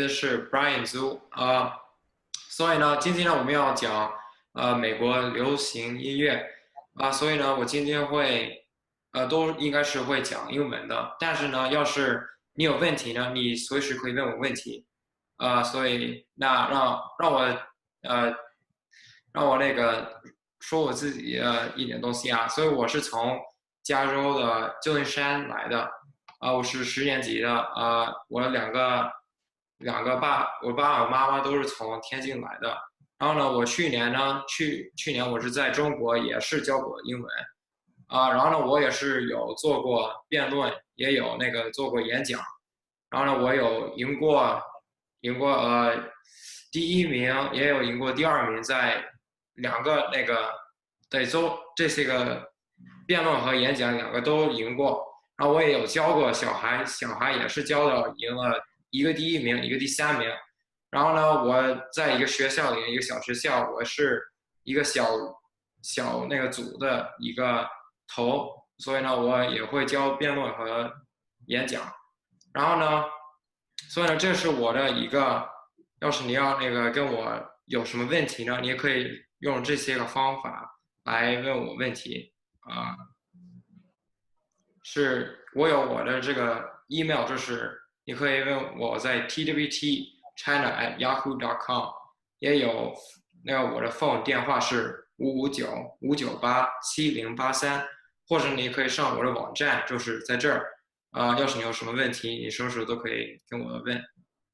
是 Brian Zhu 所以呢，今天呢我们要讲美国流行音乐所以呢我今天会都应该是会讲英文的，但是呢要是你有问题呢，你随时可以问我问题所以那让我呃让我那个说我自己一点东西所以我是从加州的旧金山来的我是10年级的我我爸我妈妈都是从天津来的。然后呢，我去年我是在中国也是教过英文然后呢，我也是有做过辩论，也有那个做过演讲。然后呢，我有赢过第一名，也有赢过第二名，在两个那个对这些个辩论和演讲两个都赢过。然后我也有教过小孩，小孩也是教到赢了一个第一名，一个第三名。然后呢，我在一个学校里，一个小学校，我是一个小那个组的一个头，所以呢，我也会教辩论和演讲。然后呢，所以呢，这是我的一个，要是你要那个跟我有什么问题呢，你也可以用这些个方法来问我问题是我有我的这个 email，就是你可以问我在 twtchina@yahoo.com，也有那个我的 phone 电话是559-598-7083，或者你可以上我的网站，就是在这儿要是你有什么问题，你什么时候都可以跟我问。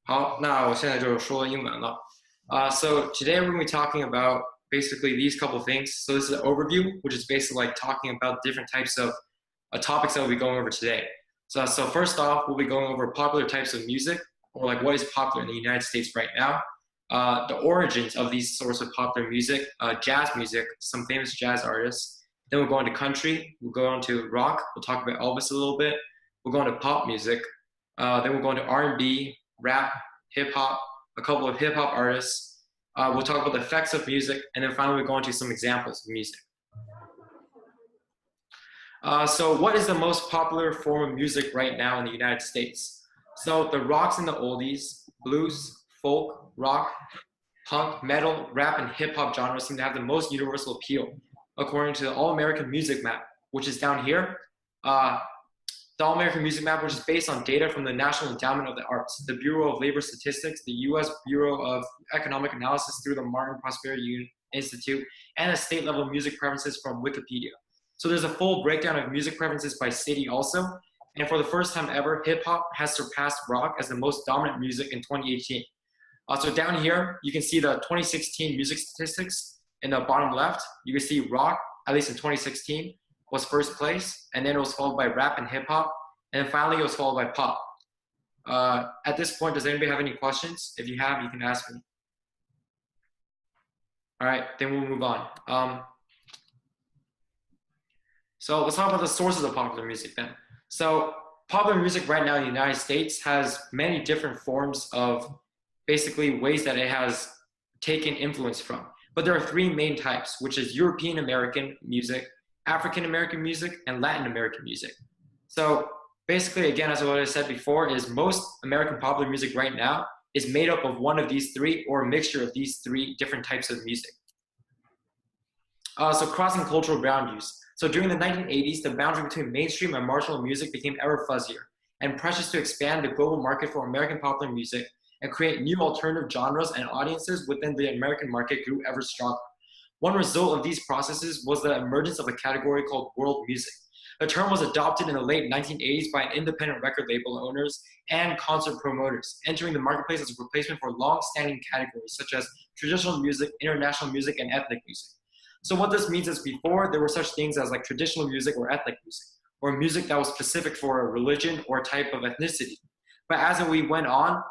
好，那我现在就说英文了。So today we're going to be talking about basically these couple things. So this is an overview, which is basically like talking about different types of topics that we'll be going over today. So first off, we'll be going over popular types of music, or like what is popular in the United States right now, the origins of these sorts of popular music, jazz music, some famous jazz artists. Then we'll go into country, we'll go into rock, we'll talk about Elvis a little bit, we'll go into pop music, then we'll go into R&B, rap, hip hop, a couple of hip hop artists. We'll talk about the effects of music, and then finally we'll go into some examples of music. So what is the most popular form of music right now in the United States? So the rocks and the oldies, blues, folk, rock, punk, metal, rap, and hip hop genres seem to have the most universal appeal, according to the All American Music Map, which is down here. The All American Music Map, which is based on data from the National Endowment of the Arts, the Bureau of Labor Statistics, the U.S. Bureau of Economic Analysis through the Martin Prosperity Institute, and the state level music preferences from Wikipedia. So there's a full breakdown of music preferences by city also. And for the first time ever, hip hop has surpassed rock as the most dominant music in 2018. So down here, you can see the 2016 music statistics in the bottom left. You can see rock, at least in 2016, was first place, and then it was followed by rap and hip hop, and then finally it was followed by pop. At this point, does anybody have any questions? If you have, you can ask me. All right, then we'll move on. So let's talk about the sources of popular music then. So popular music right now in the United States has many different forms of basically ways that it has taken influence from. But there are three main types, which is European American music, African American music, and Latin American music. So basically, again, as what I said before, is most American popular music right now is made up of one of these three or a mixture of these three different types of music. So crossing cultural boundaries. So during the 1980s, the boundary between mainstream and marginal music became ever fuzzier, and pressures to expand the global market for American popular music and create new alternative genres and audiences within the American market grew ever stronger. One result of these processes was the emergence of a category called world music. The term was adopted in the late 1980s by independent record label owners and concert promoters, entering the marketplace as a replacement for long-standing categories such as traditional music, international music, and ethnic music. So what this means is before there were such things as like traditional music or ethnic music, or music that was specific for a religion or a type of ethnicity. But as we went on,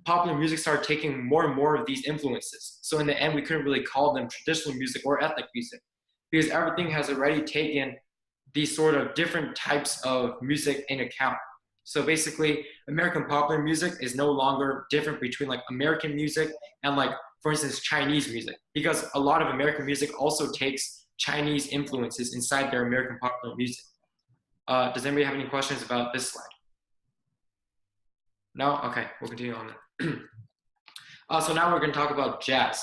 popular music started taking more and more of these influences. So in the end, we couldn't really call them traditional music or ethnic music because everything has already taken these sort of different types of music in account. So basically, American popular music is no longer different between like American music and like, for instance, Chinese music, because a lot of American music also takes Chinese influences inside their American popular music. Does anybody have any questions about this slide? No? Okay, we'll continue on then. So now we're going to talk about jazz.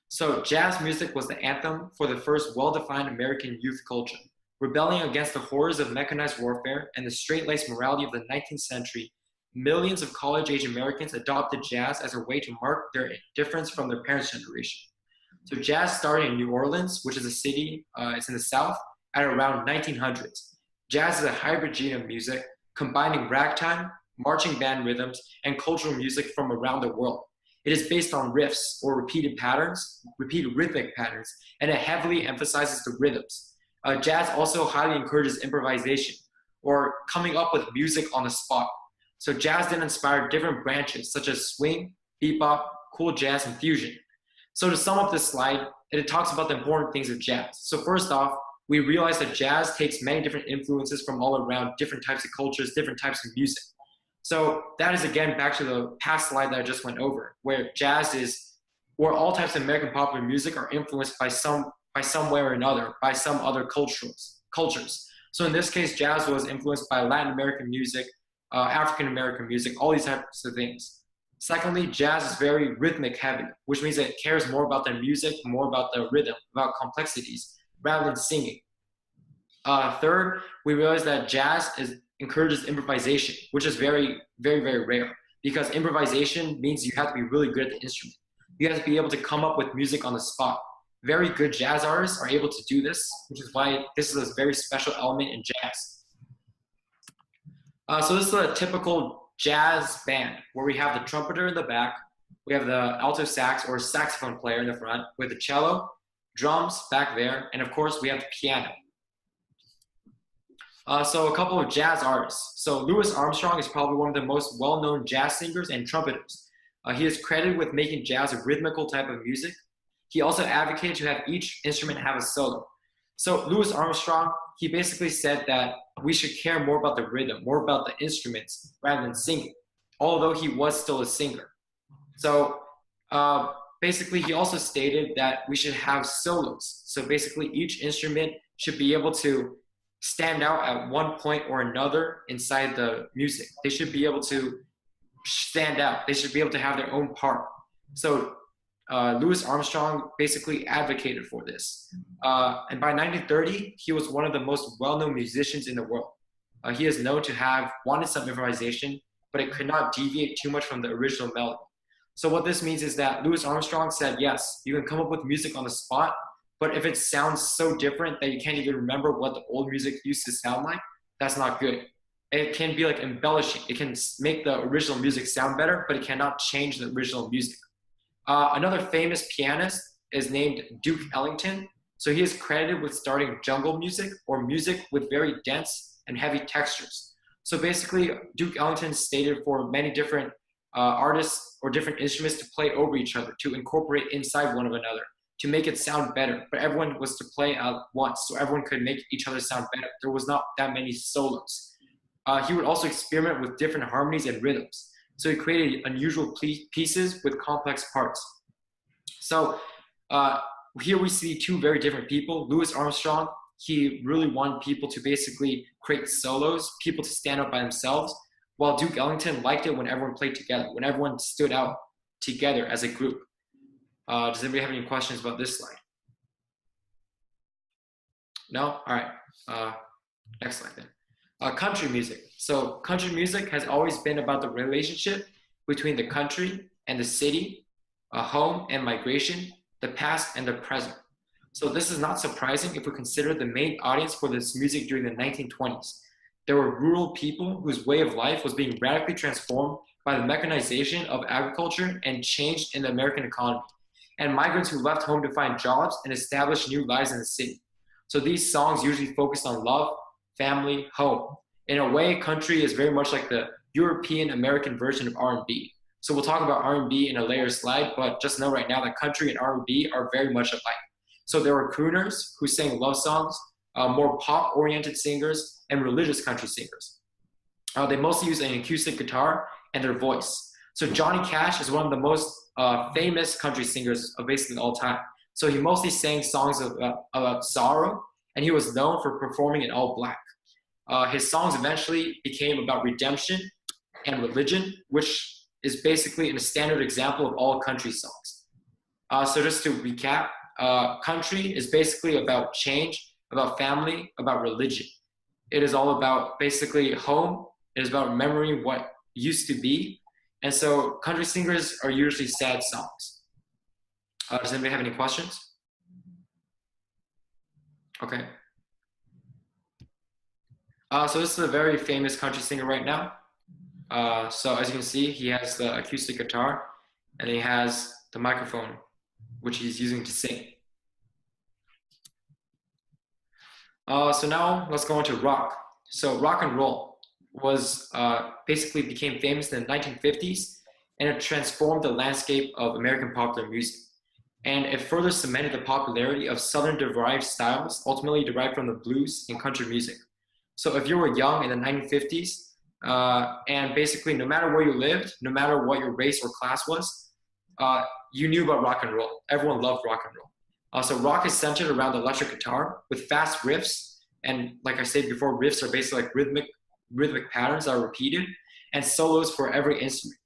So jazz music was the anthem for the first well-defined American youth culture, rebelling against the horrors of mechanized warfare and the straight-laced morality of the 19th century. Millions of college-age Americans adopted jazz as a way to mark their difference from their parents' generation. So jazz started in New Orleans, which is a city, it's in the South, at around 1900s. Jazz is a hybrid genre of music, combining ragtime, marching band rhythms, and cultural music from around the world. It is based on riffs or repeated rhythmic patterns, and it heavily emphasizes the rhythms. Jazz also highly encourages improvisation, or coming up with music on the spot. So jazz then inspired different branches, such as swing, bebop, cool jazz, and fusion. So to sum up this slide, it talks about the important things of jazz. So first off, we realize that jazz takes many different influences from all around, different types of cultures, different types of music. So that is again back to the past slide that I just went over, where jazz is, where all types of American popular music are influenced by some way or another, by some other cultures. So in this case, jazz was influenced by Latin American music, African American music, all these types of things. Secondly, jazz is very rhythmic heavy, which means it cares more about the music, more about the rhythm, about complexities, rather than singing. Third, we realize that jazz encourages improvisation, which is very, very, very rare, because improvisation means you have to be really good at the instrument. You have to be able to come up with music on the spot. Very good jazz artists are able to do this, which is why this is a very special element in jazz. So this is a typical jazz band where we have the trumpeter in the back, we have the alto sax or saxophone player in the front with the cello, drums back there, and of course we have the piano. So a couple of jazz artists. So Louis Armstrong is probably one of the most well-known jazz singers and trumpeters. He is credited with making jazz a rhythmical type of music. He also advocated to have each instrument have a solo. So Louis Armstrong, he basically said that we should care more about the rhythm, more about the instruments rather than singing, although he was still a singer. So basically he also stated that we should have solos. So basically each instrument should be able to stand out at one point or another inside the music. They should be able to stand out. They should be able to have their own part. So Louis Armstrong basically advocated for this. And by 1930, he was one of the most well-known musicians in the world. He is known to have wanted some improvisation, but it could not deviate too much from the original melody. So what this means is that Louis Armstrong said, yes, you can come up with music on the spot, but if it sounds so different that you can't even remember what the old music used to sound like, that's not good. It can be like embellishing. It can make the original music sound better, but it cannot change the original music. Another famous pianist is named Duke Ellington. So he is credited with starting jungle music or music with very dense and heavy textures. So basically, Duke Ellington stated for many different artists or different instruments to play over each other, to incorporate inside one of another, to make it sound better. But everyone was to play at once, so everyone could make each other sound better. There was not that many solos. He would also experiment with different harmonies and rhythms. So he created unusual pieces with complex parts. So here we see two very different people. Louis Armstrong, he really wanted people to basically create solos, people to stand up by themselves, while Duke Ellington liked it when everyone played together, when everyone stood out together as a group. Does anybody have any questions about this slide? No? All right. Next slide then. Country music. So country music has always been about the relationship between the country and the city, home and migration, the past and the present. So this is not surprising if we consider the main audience for this music during the 1920s. There were rural people whose way of life was being radically transformed by the mechanization of agriculture and changed in the American economy, and migrants who left home to find jobs and establish new lives in the city. So these songs usually focused on love, family, home. In a way, country is very much like the European American version of R&B. So we'll talk about R&B in a later slide, but just know right now that country and R&B are very much alike. So there were crooners who sang love songs, more pop-oriented singers, and religious country singers. They mostly use an acoustic guitar and their voice. So Johnny Cash is one of the most famous country singers of basically all time. So he mostly sang songs about sorrow, and he was known for performing in all black. His songs eventually became about redemption and religion, which is basically a standard example of all country songs. So just to recap, country is basically about change, about family, about religion. It is all about basically home. It is about remembering what used to be. And so country singers are usually sad songs. Does anybody have any questions? Okay. So this is a very famous country singer right now. So as you can see, he has the acoustic guitar and he has the microphone, which he's using to sing. So now let's go into rock. So rock and roll was basically became famous in the 1950s, and it transformed the landscape of American popular music. And it further cemented the popularity of Southern-derived styles, ultimately derived from the blues and country music. So if you were young in the 1950s, and basically no matter where you lived, no matter what your race or class was, you knew about rock and roll. Everyone loved rock and roll. So rock is centered around the electric guitar with fast riffs. And like I said before, riffs are basically like rhythmic patterns that are repeated, and solos for every instrument.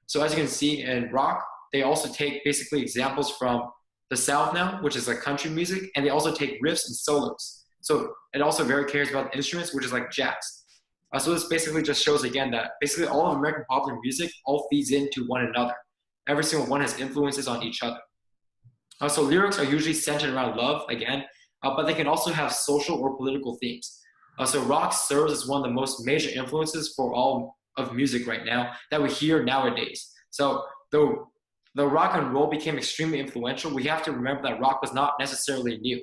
So as you can see in rock, they also take basically examples from the South now, which is like country music, and they also take riffs and solos. So it also very cares about the instruments, which is like jazz. So this basically just shows again that basically all of American popular music all feeds into one another. Every single one has influences on each other. So lyrics are usually centered around love, again, but they can also have social or political themes. So rock serves as one of the most major influences for all of music right now that we hear nowadays. So though rock and roll became extremely influential, we have to remember that rock was not necessarily new.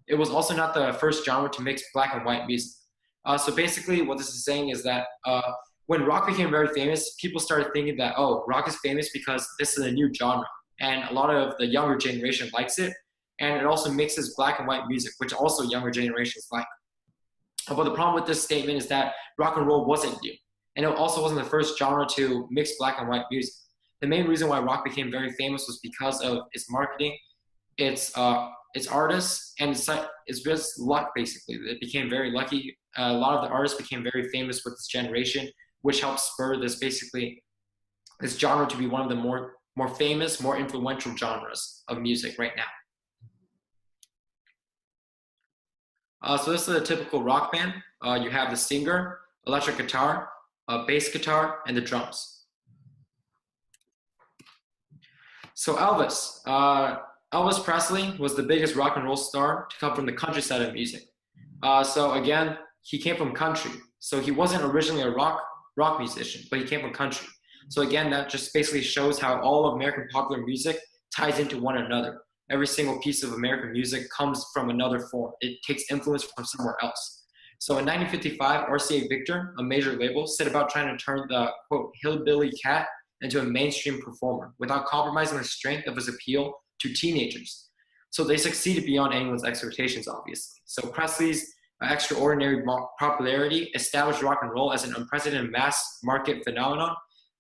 It was also not the first genre to mix black and white music. So basically what this is saying is that when rock became very famous, people started thinking that, oh, rock is famous because this is a new genre. And a lot of the younger generation likes it. And it also mixes black and white music, which also younger generations like. But the problem with this statement is that rock and roll wasn't new. And it also wasn't the first genre to mix black and white music. The main reason why rock became very famous was because of its marketing, its artists, and it's just luck, basically. It became very lucky. A lot of the artists became very famous with this generation, which helped spur this genre to be one of the more famous, more influential genres of music right now. So this is a typical rock band. You have the singer, electric guitar, bass guitar, and the drums. So Elvis Presley was the biggest rock and roll star to come from the countryside of music. So again, he came from country. So he wasn't originally a rock musician, but he came from country. So again, that just basically shows how all of American popular music ties into one another. Every single piece of American music comes from another form. It takes influence from somewhere else. So in 1955, RCA Victor, a major label, set about trying to turn the, quote, hillbilly cat into a mainstream performer without compromising the strength of his appeal to teenagers. So they succeeded beyond anyone's expectations, obviously. So Presley's extraordinary popularity established rock and roll as an unprecedented mass market phenomenon.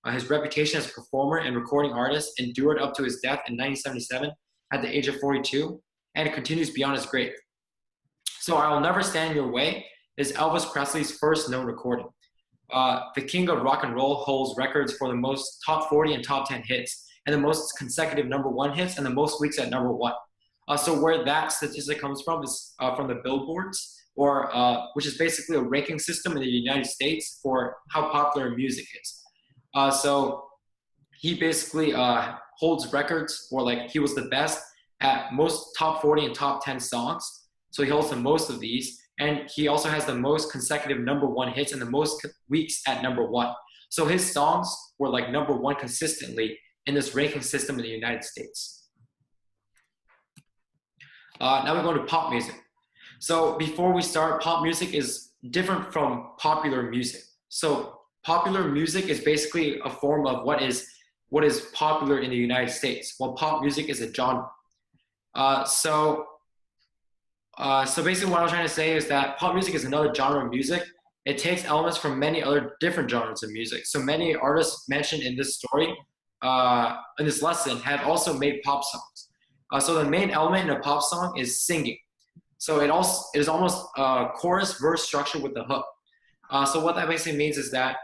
His reputation as a performer and recording artist endured up to his death in 1977 at the age of 42, and it continues beyond his grave. So I Will Never Stand in Your Way is Elvis Presley's first known recording. The king of rock and roll holds records for the most top 40 and top 10 hits, and the most consecutive #1 hits, and the most weeks at #1. So where that statistic comes from is from the Billboards, which is basically a ranking system in the United States for how popular music is. So he basically holds records for, like, he was the best at most top 40 and top 10 songs. So he holds the most of these. And he also has the most consecutive #1 hits and the most weeks at #1. So his songs were like #1 consistently in this ranking system in the United States. Now we go to pop music. So before we start, pop music is different from popular music. So popular music is basically a form of what is popular in the United States, while pop music is a genre. So basically what I'm trying to say is that pop music is another genre of music. It takes elements from many other different genres of music. So many artists mentioned in this story, in this lesson, have also made pop songs. So the main element in a pop song is singing. So it is almost a chorus verse structure with the hook. So what that basically means is that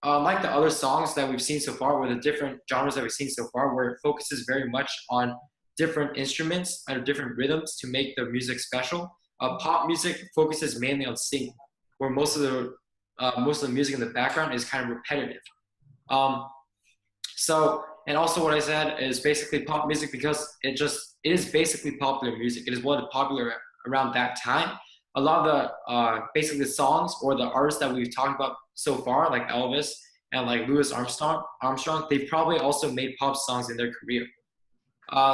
like the other songs that we've seen so far, or the different genres that we've seen so far, where it focuses very much on different instruments and different rhythms to make the music special. Pop music focuses mainly on singing, where most of the music in the background is kind of repetitive. Um, and also what I said is basically pop music because it is basically popular music. It is what is popular around that time. A lot of the basically the songs or the artists that we've talked about so far, like Elvis and like Louis Armstrong, they've probably also made pop songs in their career.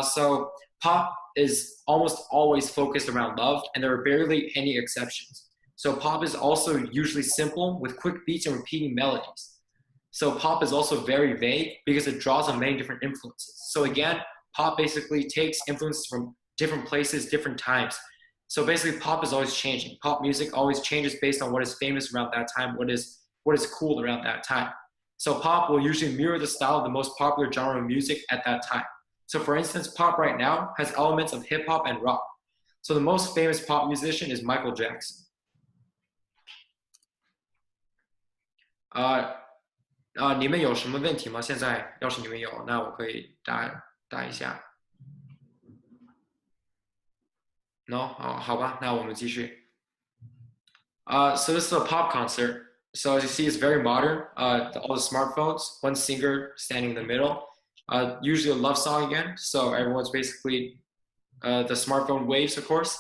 So pop is almost always focused around love, and there are barely any exceptions. So pop is also usually simple with quick beats and repeating melodies. So pop is also very vague because it draws on many different influences. So again, pop basically takes influences from different places, different times. So basically pop is always changing. Pop music always changes based on what is famous around that time, what is cool around that time. So pop will usually mirror the style of the most popular genre of music at that time. So for instance, pop right now has elements of hip hop and rock. So the most famous pop musician is Michael Jackson. 你们有什么问题吗？现在要是你们有，那我可以答一下。No，好吧，那我们继续。So this is a pop concert. So as you see, it's very modern. All the smartphones, one singer standing in the middle. Usually a love song again. So everyone's basically the smartphone waves, of course.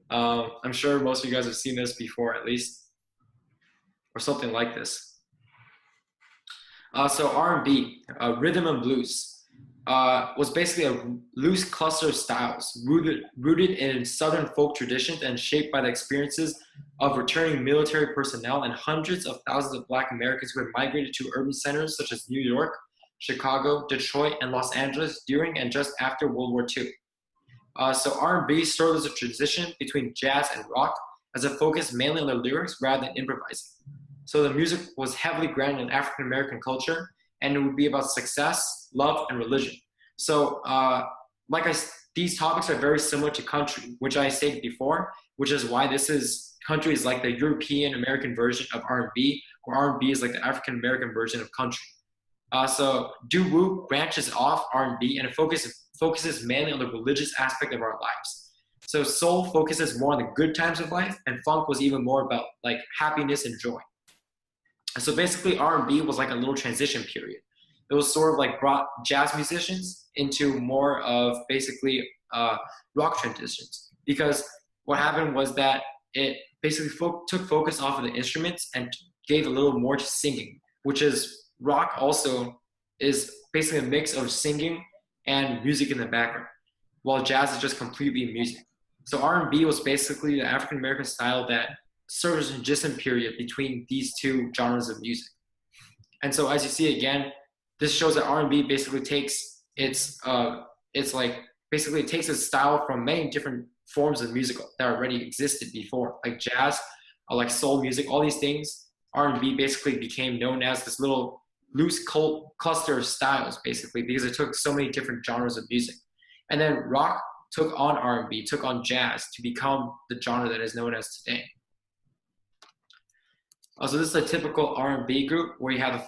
I'm sure most of you guys have seen this before, at least, or something like this. So R&B, rhythm and blues, was basically a loose cluster of styles rooted in Southern folk traditions and shaped by the experiences of returning military personnel and hundreds of thousands of Black Americans who had migrated to urban centers such as New York, Chicago, Detroit, and Los Angeles during and just after World War II. So R&B served as a transition between jazz and rock as it focused mainly on the lyrics rather than improvising. So the music was heavily grounded in African American culture, and it would be about success, love, and religion. So, these topics are very similar to country, which I stated before, which is why country is like the European American version of R&B, or R&B is like the African American version of country. So doo-wop branches off R&B and it focuses mainly on the religious aspect of our lives. So soul focuses more on the good times of life, and funk was even more about like happiness and joy. So basically R&B was like a little transition period. It was sort of like brought jazz musicians into more of basically rock transitions, because what happened was that it basically took focus off of the instruments and gave a little more to singing, which is rock also is basically a mix of singing and music in the background, while jazz is just completely music. So R&B was basically the African American style that serves a transition period between these two genres of music. And so as you see again, this shows that R&B basically takes its style from many different forms of music that already existed before, like jazz, like soul music, all these things. R&B basically became known as this little loose cluster of styles, basically, because it took so many different genres of music. And then rock took on R&B, took on jazz to become the genre that is known as today. So this is a typical R&B group where you have the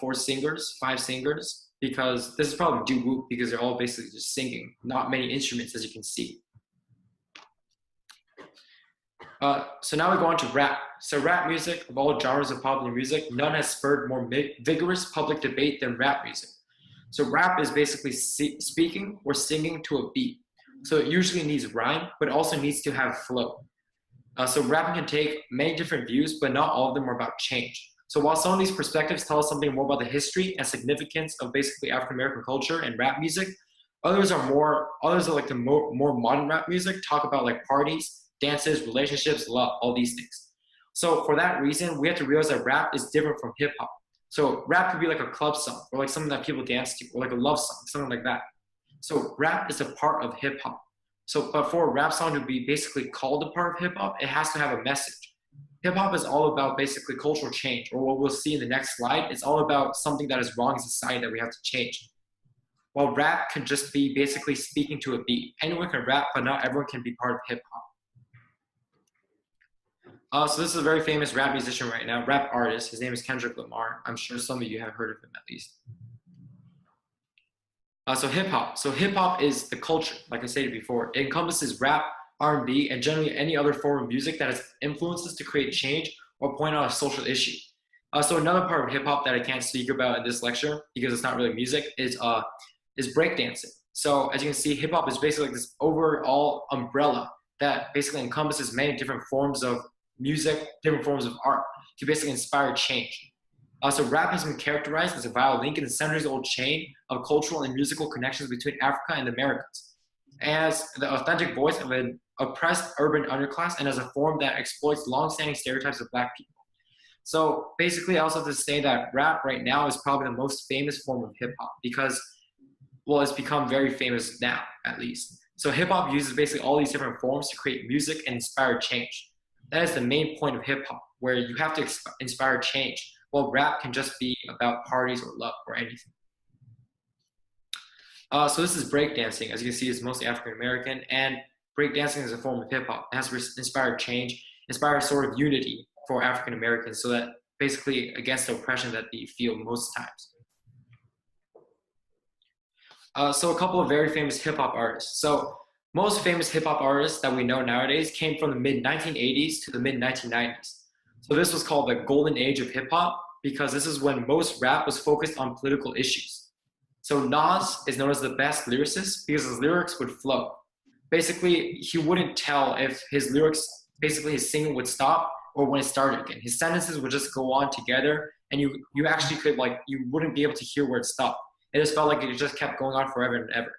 five singers, because this is probably doo-wop because they're all basically just singing, not many instruments as you can see. So now we go on to rap. So rap music, of all genres of popular music, none has spurred more vigorous public debate than rap music. So rap is basically speaking or singing to a beat. So it usually needs rhyme, but it also needs to have flow. So rapping can take many different views, but not all of them are about change. So while some of these perspectives tell us something more about the history and significance of basically African American culture and rap music, others are like the more modern rap music, talk about like parties, dances, relationships, love, all these things. So for that reason, we have to realize that rap is different from hip hop. So rap could be like a club song or like something that people dance to, or like a love song, something like that. So rap is a part of hip hop. So, but for a rap song to be basically called a part of hip hop, it has to have a message. Hip hop is all about basically cultural change, or what we'll see in the next slide. It's all about something that is wrong in society that we have to change. While rap can just be basically speaking to a beat. Anyone can rap, but not everyone can be part of hip hop. So this is a very famous rap musician right now, rap artist. His name is Kendrick Lamar. I'm sure some of you have heard of him at least. So hip hop. So hip hop is the culture, like I stated before. It encompasses rap, R&B, and generally any other form of music that has influences to create change or point out a social issue. So another part of hip hop that I can't speak about in this lecture because it's not really music is breakdancing. So as you can see, hip hop is basically like this overall umbrella that basically encompasses many different forms of music, different forms of art to basically inspire change. So rap has been characterized as a vital link in the centuries-old chain of cultural and musical connections between Africa and the Americas, as the authentic voice of an oppressed urban underclass and as a form that exploits long-standing stereotypes of Black people. So basically, I also have to say that rap right now is probably the most famous form of hip-hop because, well, it's become very famous now, at least. So hip-hop uses basically all these different forms to create music and inspire change. That is the main point of hip-hop, where you have to inspire change. Well, rap can just be about parties or love or anything. So this is breakdancing. As you can see, it's mostly African American, and breakdancing is a form of hip hop. It has to inspire change, inspire sort of unity for African Americans, so that basically against the oppression that they feel most times. So a couple of very famous hip hop artists. So most famous hip hop artists that we know nowadays came from the mid 1980s to the mid 1990s. So this was called the golden age of hip hop because this is when most rap was focused on political issues. So Nas is known as the best lyricist because his lyrics would flow. Basically, he wouldn't tell if his lyrics, basically his singing would stop or when it started again. His sentences would just go on together and you actually could you wouldn't be able to hear where it stopped. It just felt like it just kept going on forever and ever.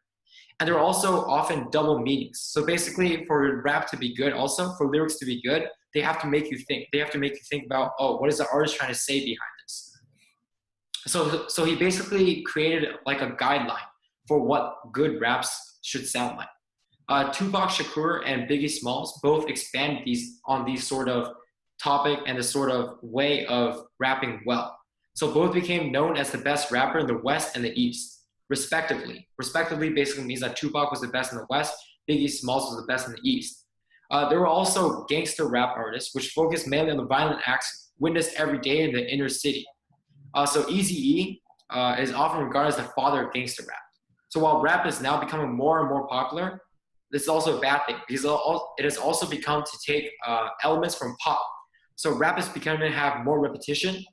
And there were also often double meanings. So basically for rap to be good also, for lyrics to be good, they have to make you think. They have to make you think about, oh, what is the artist trying to say behind this? So he basically created like a guideline for what good raps should sound like. Tupac Shakur and Biggie Smalls both expanded on these sort of topic and the sort of way of rapping well. So both became known as the best rapper in the West and the East, respectively. Respectively basically means that Tupac was the best in the West, Biggie Smalls was the best in the East. There were also gangster rap artists, which focused mainly on the violent acts witnessed every day in the inner city. So Eazy-E is often regarded as the father of gangster rap. So while rap is now becoming more and more popular, this is also a bad thing because it has also become to take elements from pop. So rap is becoming to have more repetition.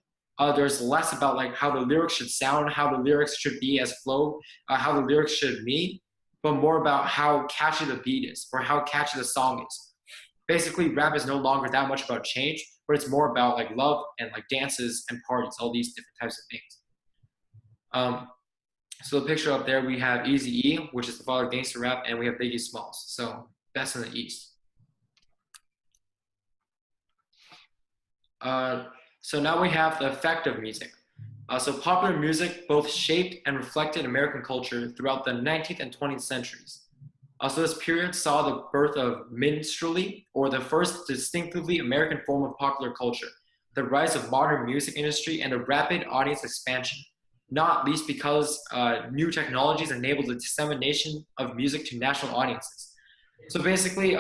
There's less about like how the lyrics should sound, how the lyrics should be as flow, how the lyrics should mean, but more about how catchy the beat is or how catchy the song is. Basically, rap is no longer that much about change, but it's more about like love and like dances and parties, all these different types of things. So the picture up there, we have Eazy-E, which is the father of gangster rap, and we have Biggie Smalls. So that's in the East. So now we have the effect of music. So popular music both shaped and reflected American culture throughout the 19th and 20th centuries. So this period saw the birth of minstrelsy, or the first distinctively American form of popular culture, the rise of modern music industry, and a rapid audience expansion, not least because new technologies enabled the dissemination of music to national audiences. So basically,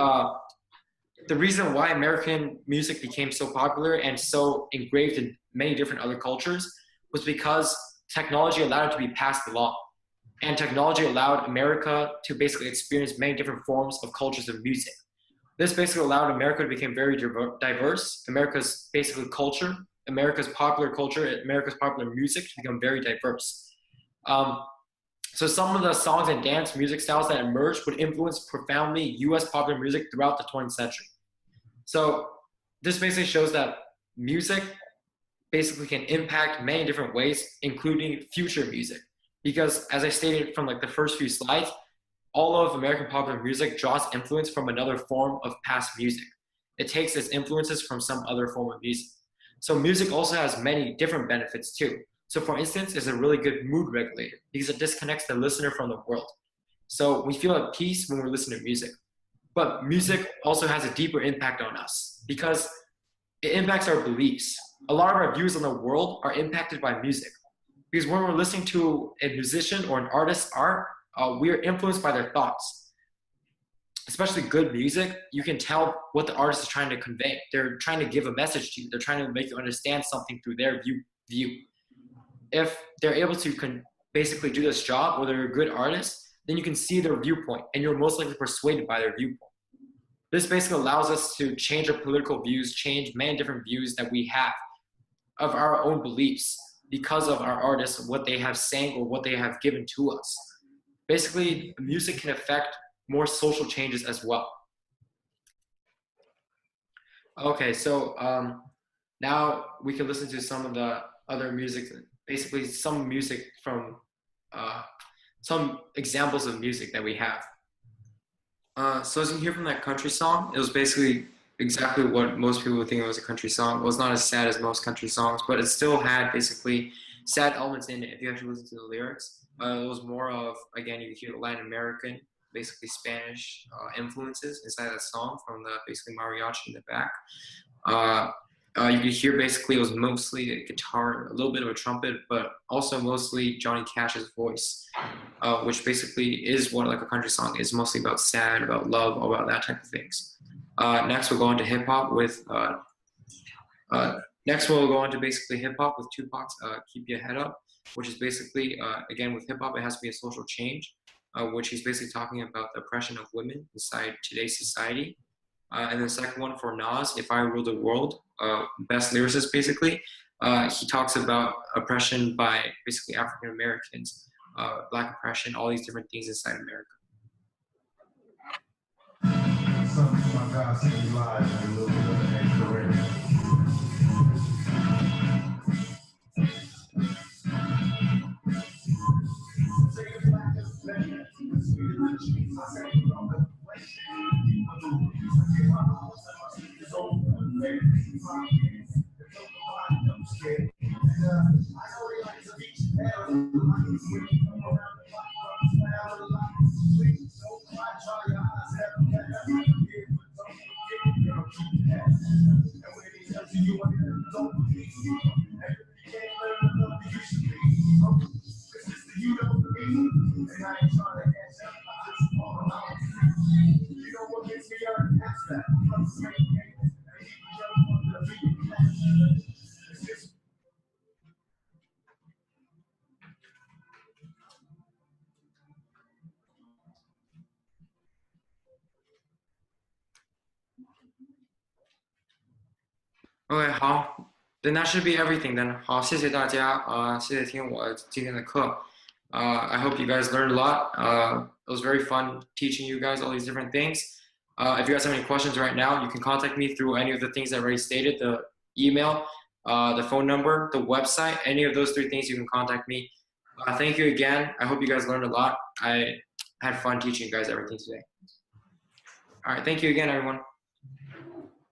the reason why American music became so popular and so engraved in many different other cultures was because technology allowed it to be passed along. And technology allowed America to basically experience many different forms of cultures of music. This basically allowed America to become very diverse. America's basically culture, America's popular culture, America's popular music to become very diverse. So some of the songs and dance music styles that emerged would influence profoundly US popular music throughout the 20th century. So this basically shows that music basically can impact many different ways, including future music. Because as I stated from like the first few slides, all of American popular music draws influence from another form of past music. It takes its influences from some other form of music. So music also has many different benefits too. So for instance, it's a really good mood regulator because it disconnects the listener from the world. So we feel at peace when we're listening to music. But music also has a deeper impact on us because it impacts our beliefs. A lot of our views on the world are impacted by music. Because when we're listening to a musician or an artist's art, we are influenced by their thoughts. especially good music, you can tell what the artist is trying to convey. They're trying to give a message to you. They're trying to make you understand something through their view. If they're able to basically do this job, or they're a good artist, then you can see their viewpoint, and you're most likely persuaded by their viewpoint. This basically allows us to change our political views, change many different views that we have of our own beliefs because of our artists, what they have sang or what they have given to us. Basically, music can affect more social changes as well. Okay, so now we can listen to some of the other music, basically some music from some examples of music that we have. So as you can hear from that country song, it was basically exactly what most people would think it was a country song. It was not as sad as most country songs, but it still had basically sad elements in it if you actually listen to the lyrics. It was more of, again, you hear Latin American, basically Spanish influences inside that song from the basically mariachi in the back. You could hear basically it was mostly a guitar, a little bit of a trumpet, but also mostly Johnny Cash's voice, which basically is what like a country song is, mostly about sad, about love, about that type of things. Next, we'll go into hip hop with. Next, we'll go into basically hip hop with Tupac's "Keep Your Head Up," which is basically again with hip hop, it has to be a social change, which he's basically talking about the oppression of women inside today's society. And the second one for Nas, "If I Rule the World," best lyricist basically. He talks about oppression by basically African Americans, Black oppression, all these different things inside America. OK，好，then that should be everything then. 好，谢谢大家，谢谢听我今天的课。I hope you guys learned a lot. It was very fun teaching you guys all these different things. If you guys have any questions right now, you can contact me through any of the things I already stated, the email, the phone number, the website, any of those three things you can contact me. Thank you again. I hope you guys learned a lot. I had fun teaching you guys everything today. All right, thank you again, everyone.